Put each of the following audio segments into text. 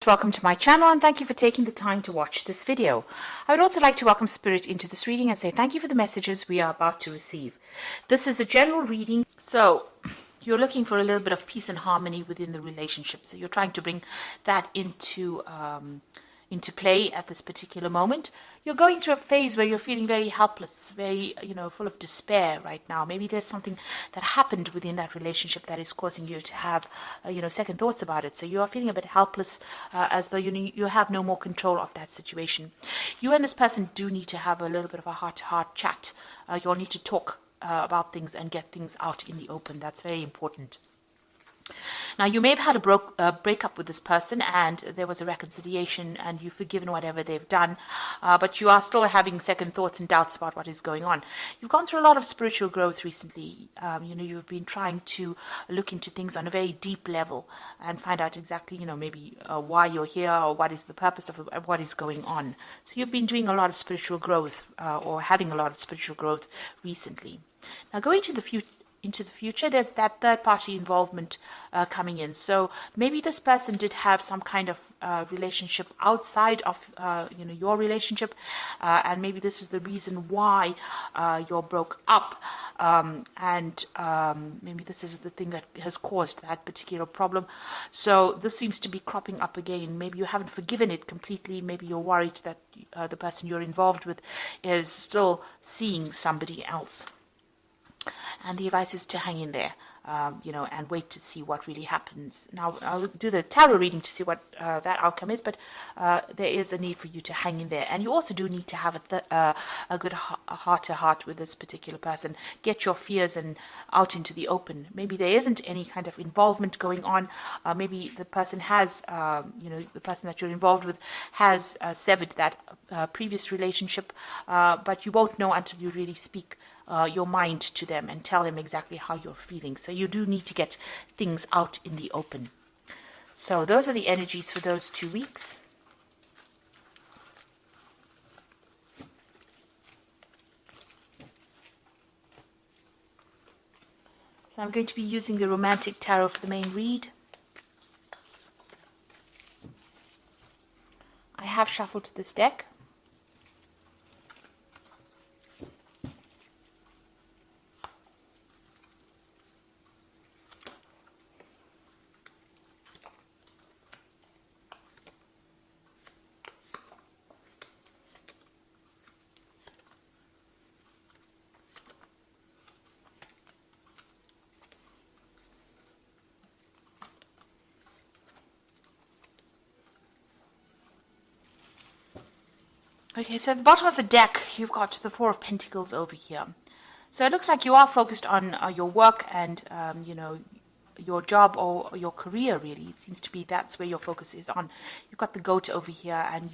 Welcome to my channel and thank you for taking the time to watch this video. I would also like to welcome Spirit into this reading and say thank you for the messages we are about to receive. This is a general reading, so you're looking for a little bit of peace and harmony within the relationship. So you're trying to bring that into play at this particular moment. You're going through a phase where you're feeling very helpless, very, full of despair right now. Maybe there's something that happened within that relationship that is causing you to have, second thoughts about it. So you are feeling a bit helpless, as though you have no more control of that situation. You and this person do need to have a little bit of a heart-to-heart chat. You'll need to talk about things and get things out in the open. That's very important. Now, you may have had a breakup with this person and there was a reconciliation and you've forgiven whatever they've done, but you are still having second thoughts and doubts about what is going on. You've gone through a lot of spiritual growth recently. You've been trying to look into things on a very deep level and find out exactly, maybe why you're here or what is the purpose of what is going on. So you've been doing a lot of spiritual growth or having a lot of spiritual growth recently. Now, going to the future, there's that third-party involvement coming in. So maybe this person did have some kind of relationship outside of your relationship, and maybe this is the reason why you're broke up, and maybe this is the thing that has caused that particular problem. So this seems to be cropping up again. Maybe you haven't forgiven it completely. Maybe you're worried that the person you're involved with is still seeing somebody else. And the advice is to hang in there, and wait to see what really happens. Now, I'll do the tarot reading to see what that outcome is, but there is a need for you to hang in there. And you also do need to have a good heart-to-heart with this particular person. Get your fears out into the open. Maybe there isn't any kind of involvement going on. Maybe the person has, the person that you're involved with has severed that previous relationship, but you won't know until you really speak your mind to them and tell them exactly how you're feeling. So you do need to get things out in the open. So those are the energies for those 2 weeks. So I'm going to be using the Romantic Tarot for the main read. I have shuffled this deck. Okay, so at the bottom of the deck, you've got the Four of Pentacles over here. So it looks like you are focused on your work and, your job or your career, really. It seems to be that's where your focus is on. You've got the goat over here and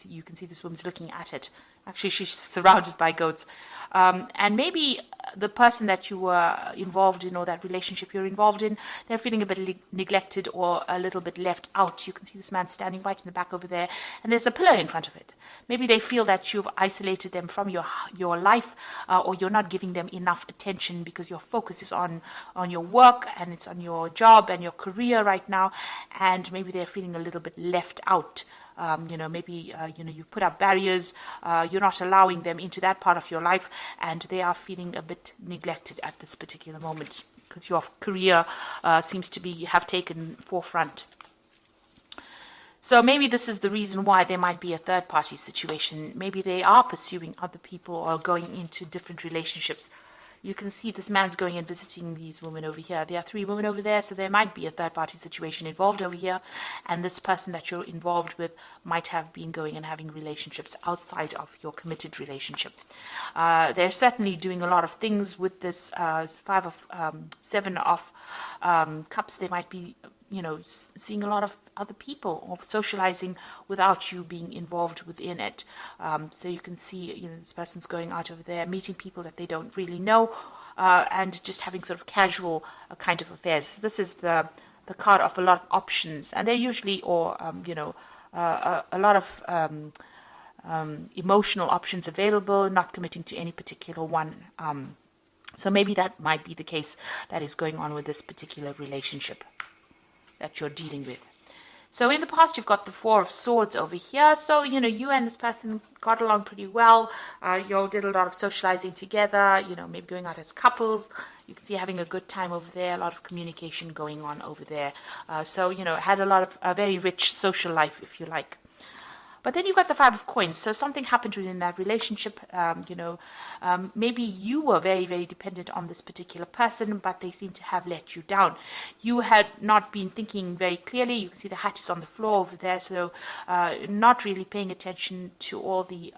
you can see this woman's looking at it. Actually, she's surrounded by goats. And maybe the person that you were involved in or that relationship you're involved in, they're feeling a bit neglected or a little bit left out. You can see this man standing right in the back over there and there's a pillar in front of it. Maybe they feel that you've isolated them from your life, or you're not giving them enough attention because your focus is on your work and it's on your job and your career right now, and maybe they're feeling a little bit left out. Maybe you've put up barriers, you're not allowing them into that part of your life, and they are feeling a bit neglected at this particular moment because your career seems to have taken forefront. So maybe this is the reason why there might be a third-party situation. Maybe they are pursuing other people or going into different relationships. You can see this man's going and visiting these women over here. There are 3 women over there, so there might be a third-party situation involved over here. And this person that you're involved with might have been going and having relationships outside of your committed relationship. They're certainly doing a lot of things with this 7 of Cups. They might be seeing a lot of other people or socializing without you being involved within it. So you can see, this person's going out over there, meeting people that they don't really know, and just having sort of casual kind of affairs. This is the card of a lot of options, and they're usually, a lot of emotional options available, not committing to any particular one. So maybe that might be the case that is going on with this particular relationship that you're dealing with. So in the past, you've got the Four of Swords over here. So, you and this person got along pretty well. You all did a lot of socializing together, maybe going out as couples. You can see having a good time over there, a lot of communication going on over there. So, had a lot of a very rich social life, if you like. But then you've got the Five of Coins. So something happened within that relationship. Maybe you were very, very dependent on this particular person, but they seem to have let you down. You had not been thinking very clearly. You can see the hat is on the floor over there. So not really paying attention to all the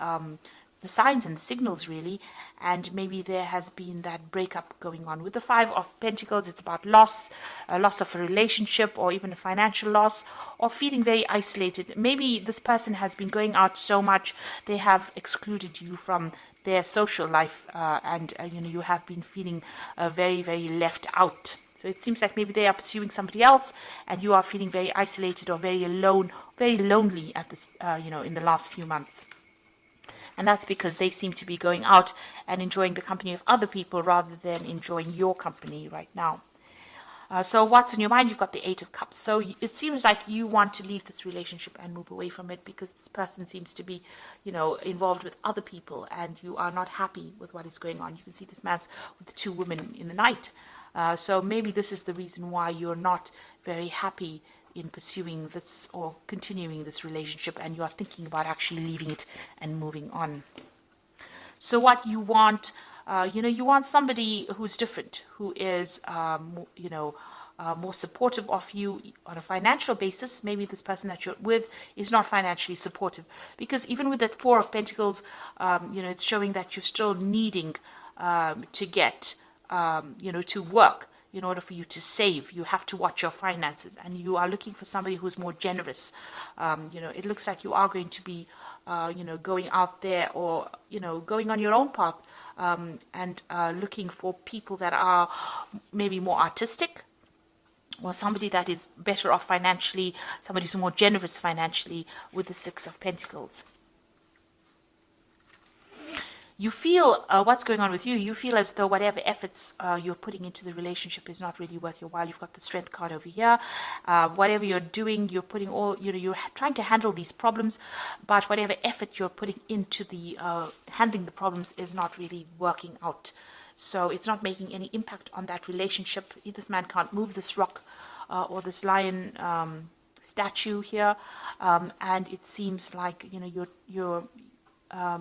signs and the signals, really. And maybe there has been that breakup going on. With the Five of Pentacles, it's about loss of a relationship, or even a financial loss, or feeling very isolated. Maybe this person has been going out so much, they have excluded you from their social life, and you have been feeling very, very left out. So it seems like maybe they are pursuing somebody else, and you are feeling very isolated or very alone, very lonely at this, in the last few months. And that's because they seem to be going out and enjoying the company of other people rather than enjoying your company right now. So what's on your mind? You've got the Eight of Cups. So it seems like you want to leave this relationship and move away from it, because this person seems to be, involved with other people, and you are not happy with what is going on. You can see this man's with the two women in the night. So maybe this is the reason why you're not very happy in pursuing this or continuing this relationship, and you are thinking about actually leaving it and moving on. So what you want, you want somebody who's different, who is, more supportive of you on a financial basis. Maybe this person that you're with is not financially supportive, because even with that Four of Pentacles, it's showing that you're still needing to get, to work. In order for you to save, you have to watch your finances, and you are looking for somebody who's more generous. It looks like you are going to be, going out there, or, going on your own path, and looking for people that are maybe more artistic, or somebody that is better off financially, somebody who's more generous financially, with the Six of Pentacles. You feel what's going on with you. You feel as though whatever efforts you're putting into the relationship is not really worth your while. You've got the Strength card over here. Whatever you're doing, you're putting all, you're trying to handle these problems, but whatever effort you're putting into the handling the problems is not really working out. So it's not making any impact on that relationship. This man can't move this rock or this lion statue here, and it seems like you're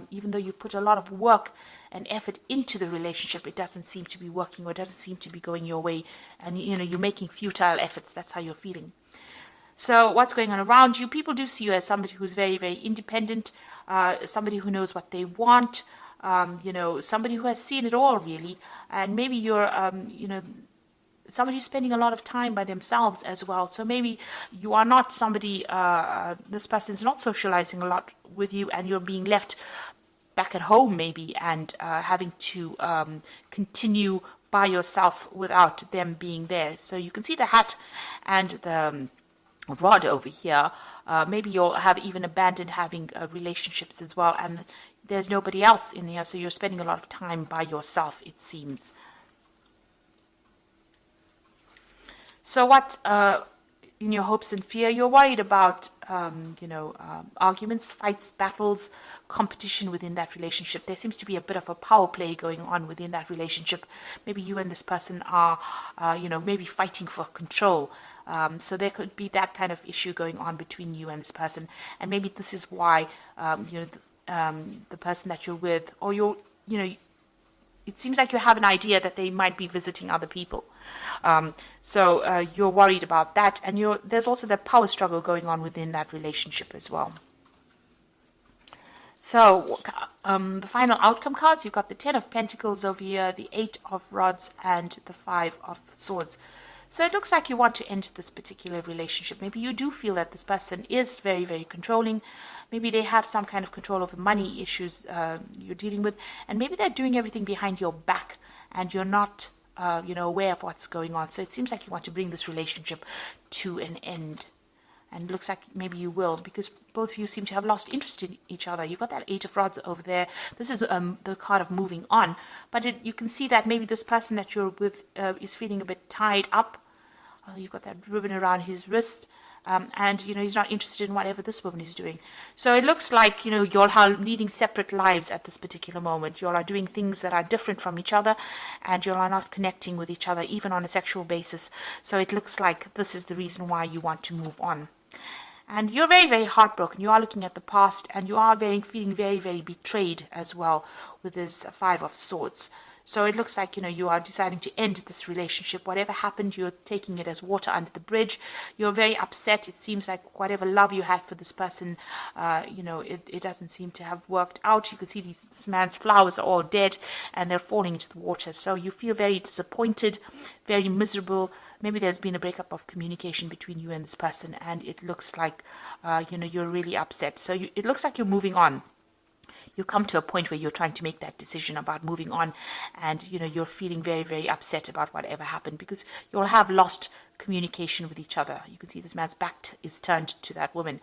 even though you put a lot of work and effort into the relationship, it doesn't seem to be working, or it doesn't seem to be going your way, and you're making futile efforts. That's how you're feeling. So what's going on around you? People do see you as somebody who's very, very independent, somebody who knows what they want, somebody who has seen it all, really. And maybe you're somebody who's spending a lot of time by themselves as well. So maybe you are not somebody, this person is not socializing a lot with you, and you're being left back at home maybe, and having to continue by yourself without them being there. So you can see the hat and the rod over here. Maybe you'll have even abandoned having relationships as well, and there's nobody else in here, so you're spending a lot of time by yourself, it seems. So what, in your hopes and fear, you're worried about, arguments, fights, battles, competition within that relationship. There seems to be a bit of a power play going on within that relationship. Maybe you and this person are, maybe fighting for control. So there could be that kind of issue going on between you and this person. And maybe this is why, the person that you're with, or it seems like you have an idea that they might be visiting other people. So you're worried about that, and there's also the power struggle going on within that relationship as well. So the final outcome cards, you've got the Ten of Pentacles over here, the Eight of Rods, and the Five of Swords. So it looks like you want to end this particular relationship. Maybe you do feel that this person is very, very controlling. Maybe they have some kind of control over money issues you're dealing with, and maybe they're doing everything behind your back, and you're not aware of what's going on. So it seems like you want to bring this relationship to an end. And it looks like maybe you will, because both of you seem to have lost interest in each other. You've got that Eight of Rods over there. This is the card of moving on. But you can see that maybe this person that you're with is feeling a bit tied up. You've got that ribbon around his wrist. and he's not interested in whatever this woman is doing. So it looks like you all are leading separate lives at this particular moment. You all are doing things that are different from each other, and you all are not connecting with each other even on a sexual basis. So it looks like this is the reason why you want to move on. And you're very, very heartbroken. You are looking at the past, and you are feeling very, very betrayed as well with this Five of Swords. So it looks like, you are deciding to end this relationship. Whatever happened, you're taking it as water under the bridge. You're very upset. It seems like whatever love you had for this person, it doesn't seem to have worked out. You can see this man's flowers are all dead, and they're falling into the water. So you feel very disappointed, very miserable. Maybe there's been a breakup of communication between you and this person, and it looks like, you're really upset. So it looks like you're moving on. You come to a point where you're trying to make that decision about moving on, and you're feeling very, very upset about whatever happened, because you'll have lost communication with each other. You can see this man's back is turned to that woman,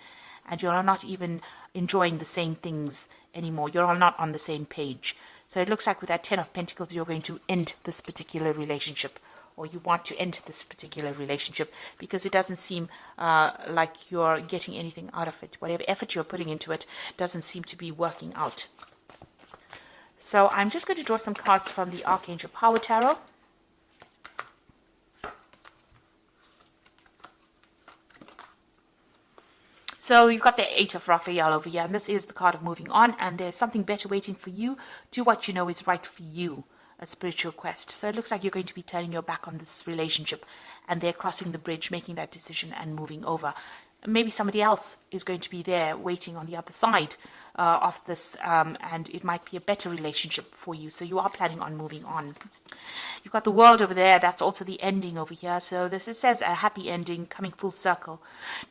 and you're not even enjoying the same things anymore. You're all not on the same page. So it looks like with that Ten of Pentacles, you're going to end this particular relationship, or you want to end this particular relationship, because it doesn't seem like you're getting anything out of it. Whatever effort you're putting into it doesn't seem to be working out. So I'm just going to draw some cards from the Archangel Power Tarot. So you've got the Eight of Raphael over here, and this is the card of moving on, and there's something better waiting for you. Do what you know is right for you. A spiritual quest. So it looks like you're going to be turning your back on this relationship, and they're crossing the bridge, making that decision and moving over. Maybe somebody else is going to be there waiting on the other side of this, and it might be a better relationship for you. So you are planning on moving on. You've got the World over there. That's also the ending over here. So this says a happy ending coming full circle.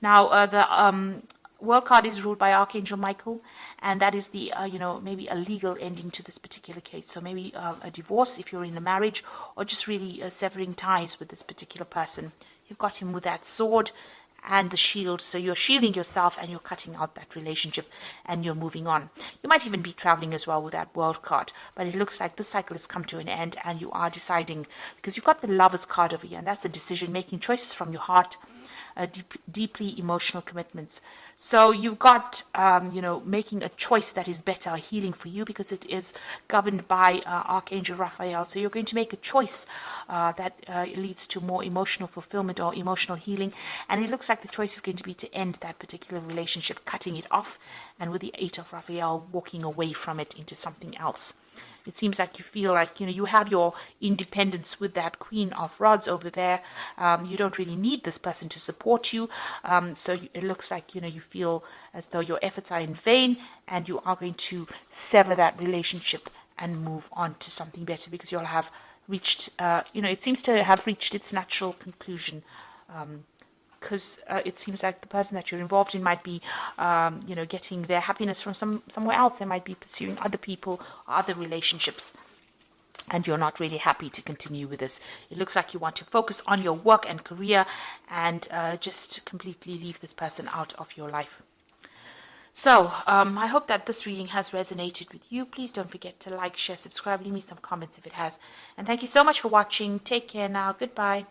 Now the World card is ruled by Archangel Michael, and that is the, maybe a legal ending to this particular case. So maybe a divorce if you're in a marriage, or just really severing ties with this particular person. You've got him with that sword and the shield, so you're shielding yourself and you're cutting out that relationship and you're moving on. You might even be traveling as well with that World card, but it looks like this cycle has come to an end, and you are deciding, because you've got the Lovers card over here, and that's a decision, making choices from your heart, deeply emotional commitments. So you've got, making a choice that is better, healing for you, because it is governed by Archangel Raphael. So you're going to make a choice that leads to more emotional fulfillment or emotional healing. And it looks like the choice is going to be to end that particular relationship, cutting it off, and with the Eight of Raphael, walking away from it into something else. It seems like you feel like, you have your independence with that Queen of Rods over there. You don't really need this person to support you. So it looks like, you feel as though your efforts are in vain, and you are going to sever that relationship and move on to something better, because you'll have reached, it seems to have reached its natural conclusion. Because it seems like the person that you're involved in might be, getting their happiness from somewhere else. They might be pursuing other people or other relationships, and you're not really happy to continue with this. It looks like you want to focus on your work and career, and just completely leave this person out of your life. So I hope that this reading has resonated with you. Please don't forget to like, share, subscribe, leave me some comments if it has. And thank you so much for watching. Take care now. Goodbye.